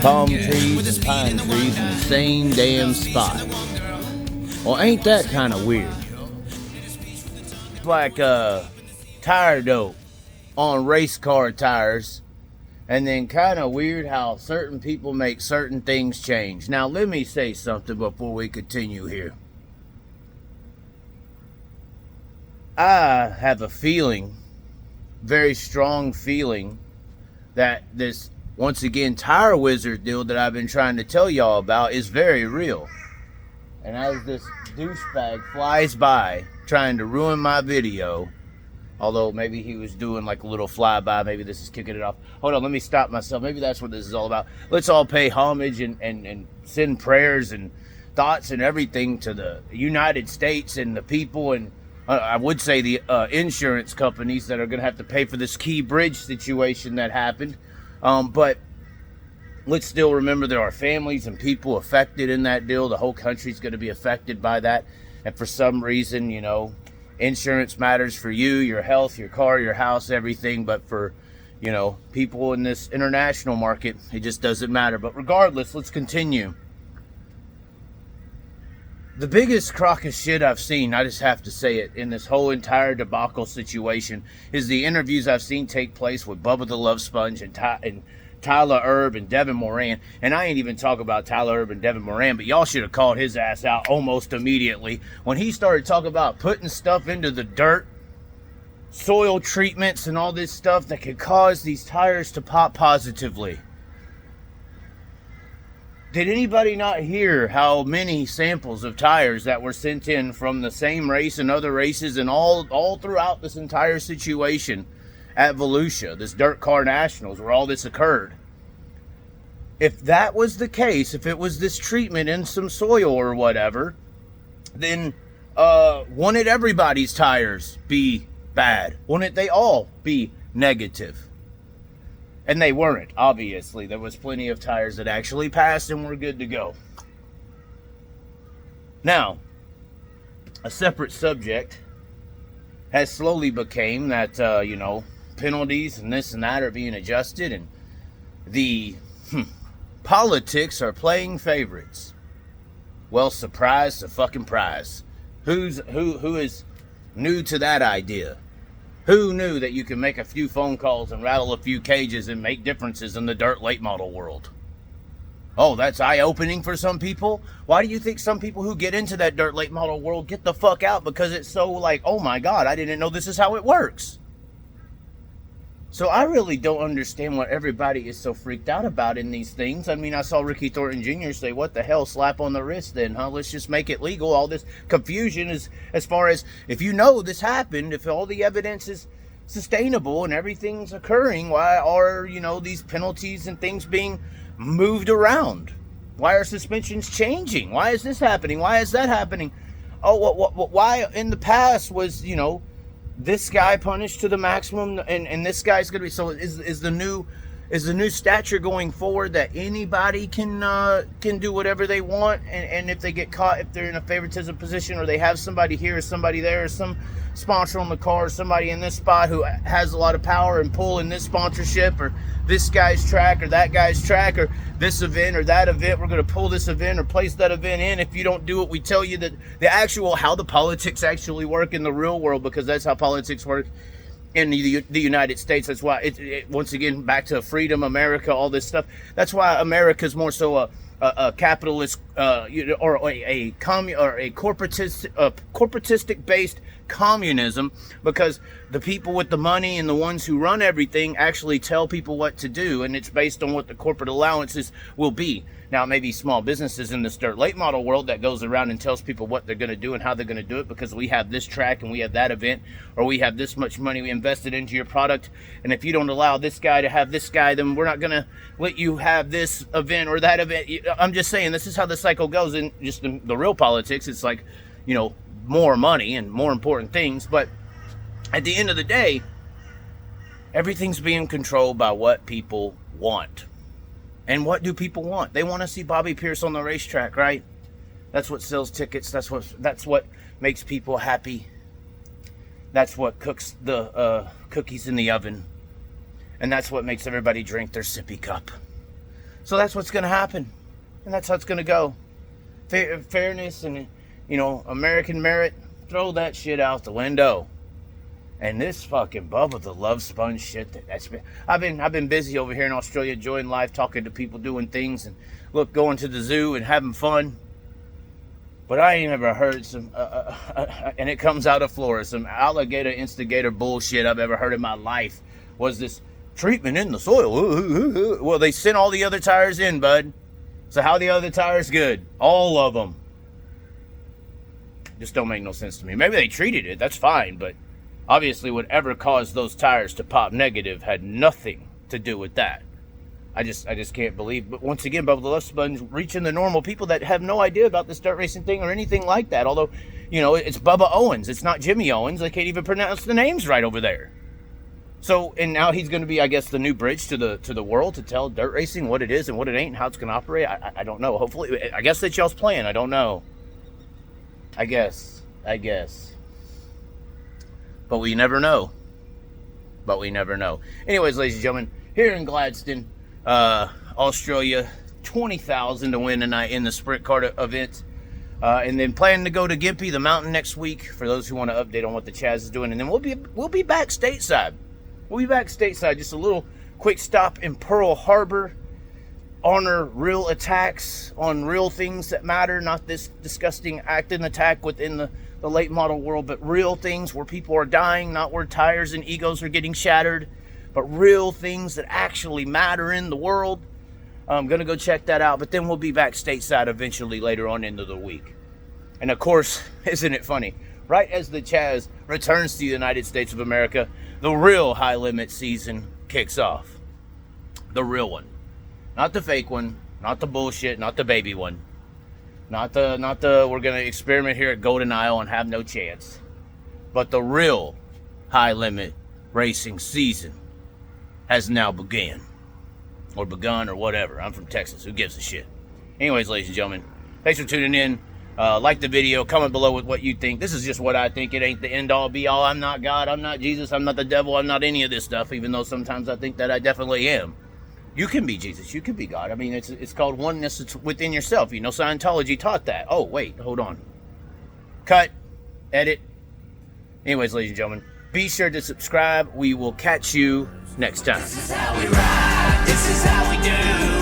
Palm trees and pine trees in the same damn spot. Well, ain't that kind of weird? It's like tire dope on race car tires. And then kind of weird how certain people make certain things change. Now, let me say something before we continue here. I have a feeling, very strong feeling, that this, once again, tire wizard deal that I've been trying to tell y'all about is very real. And as this douchebag flies by trying to ruin my video, although maybe he was doing like a little flyby, maybe this is kicking it off. Hold on, let me stop myself. Maybe that's what this is all about. Let's all pay homage and send prayers and thoughts and everything to the United States and the people, and I would say the insurance companies that are going to have to pay for this Key Bridge situation that happened. But let's still remember there are families and people affected in that deal. The whole country's going to be affected by that. And for some reason, you know, insurance matters for you, your health, your car, your house, everything. But for, you know, people in this international market, it just doesn't matter. But regardless, let's continue. The biggest crock of shit I've seen, I just have to say it, in this whole entire debacle situation is the interviews I've seen take place with Bubba the Love Sponge and Tyler Erb and Erb Moran. And I ain't even talking about Tyler Erb and Erb Moran, but y'all should have called his ass out almost immediately when he started talking about putting stuff into the dirt, soil treatments and all this stuff that could cause these tires to pop positively. Did anybody not hear how many samples of tires that were sent in from the same race and other races and all throughout this entire situation at Volusia, this Dirt Car Nationals, where all this occurred? If that was the case, if it was this treatment in some soil or whatever, then wouldn't everybody's tires be bad? Wouldn't they all be negative? And they weren't, obviously. There was plenty of tires that actually passed and were good to go. Now, a separate subject has slowly became that, you know, penalties and this and that are being adjusted, and the politics are playing favorites. Well, surprise to fucking prize. Who is new to that idea? Who knew that you can make a few phone calls and rattle a few cages and make differences in the dirt late model world? Oh, that's eye-opening for some people? Why do you think some people who get into that dirt late model world get the fuck out? Because it's so like, oh my God, I didn't know this is how it works. So I really don't understand what everybody is so freaked out about in these things. I mean, I saw Ricky Thornton Jr. say, what the hell, slap on the wrist then, huh? Let's just make it legal. All this confusion is, as far as, if you know this happened, if all the evidence is sustainable and everything's occurring, why are, you know, these penalties and things being moved around? Why are suspensions changing? Why is this happening? Why is that happening? Oh, why in the past was, you know, this guy punished to the maximum, and this guy's gonna be, so is the new stature going forward that anybody can do whatever they want, and if they get caught, if they're in a favoritism position, or they have somebody here or somebody there, or some sponsor on the car, or somebody in this spot who has a lot of power and pull in this sponsorship, or this guy's track or that guy's track, or this event or that event, we're going to pull this event or place that event in. If you don't do it, we tell you that the actual, how the politics actually work in the real world, because that's how politics work in the United States. That's why it once again, back to freedom, America, all this stuff. That's why America's more so a capitalist, or a corporatistic based communism, because the people with the money and the ones who run everything actually tell people what to do, and it's based on what the corporate allowances will be. Now, maybe small businesses in this dirt late model world that goes around and tells people what they're going to do and how they're going to do it, because we have this track and we have that event, or we have this much money we invested into your product, and if you don't allow this guy to have this guy, then we're not going to let you have this event or that event. I'm just saying, this is how the cycle goes. In just the real politics, it's like, you know, more money and more important things. But at the end of the day, everything's being controlled by what people want. And what do people want? They want to see Bobby Pierce on the racetrack, right? That's what sells tickets. That's what makes people happy. That's what cooks the cookies in the oven. And that's what makes everybody drink their sippy cup. So that's what's going to happen. And that's how it's going to go. Fairness and, you know, American merit, throw that shit out the window. And this fucking Bubba the Love Sponge shit, I've been busy over here in Australia, enjoying life, talking to people, doing things, and look, going to the zoo and having fun. But I ain't ever heard some, and it comes out of Florida, some alligator instigator bullshit I've ever heard in my life was this treatment in the soil. Well, they sent all the other tires in, bud. So how the other tires good? All of them. Just don't make no sense to me. Maybe they treated it, that's fine, but obviously whatever caused those tires to pop negative had nothing to do with that. I just can't believe. But once again, Bubba the Love Sponge reaching the normal people that have no idea about this dirt racing thing or anything like that. Although, you know, it's Bubba Owens. It's not Jimmy Owens. I can't even pronounce the names right over there. So, and now he's going to be, I guess, the new bridge to the world to tell dirt racing what it is and what it ain't and how it's going to operate. I don't know. Hopefully, I guess that's y'all's plan. I don't know. I guess. But we never know. Anyways, ladies and gentlemen, here in Gladstone, Australia, 20,000 to win tonight in the sprint car event. And then planning to go to Gympie, the mountain, next week for those who want to update on what the Chaz is doing. And then we'll be back stateside. Just a little quick stop in Pearl Harbor. Honor real attacks on real things that matter, not this disgusting acting attack within the late model world, but real things where people are dying, not where tires and egos are getting shattered, but real things that actually matter in the world. I'm going to go check that out, but then we'll be back stateside eventually later on into the week. And of course, isn't it funny? Right as the Chaz returns to the United States of America, the real high limit season kicks off. The real one. Not the fake one, not the bullshit, not the baby one. Not the we're going to experiment here at Golden Isle and have no chance. But the real high limit racing season has now begun or whatever. I'm from Texas. Who gives a shit? Anyways, ladies and gentlemen, thanks for tuning in. Like the video, comment below with what you think. This is just what I think. It ain't the end all be all. I'm not God. I'm not Jesus. I'm not the devil. I'm not any of this stuff, even though sometimes I think that I definitely am. You can be Jesus. You can be God. I mean, it's called oneness. It's within yourself. You know, Scientology taught that. Oh, wait. Hold on. Cut. Edit. Anyways, ladies and gentlemen, be sure to subscribe. We will catch you next time. This is how we ride. This is how we do.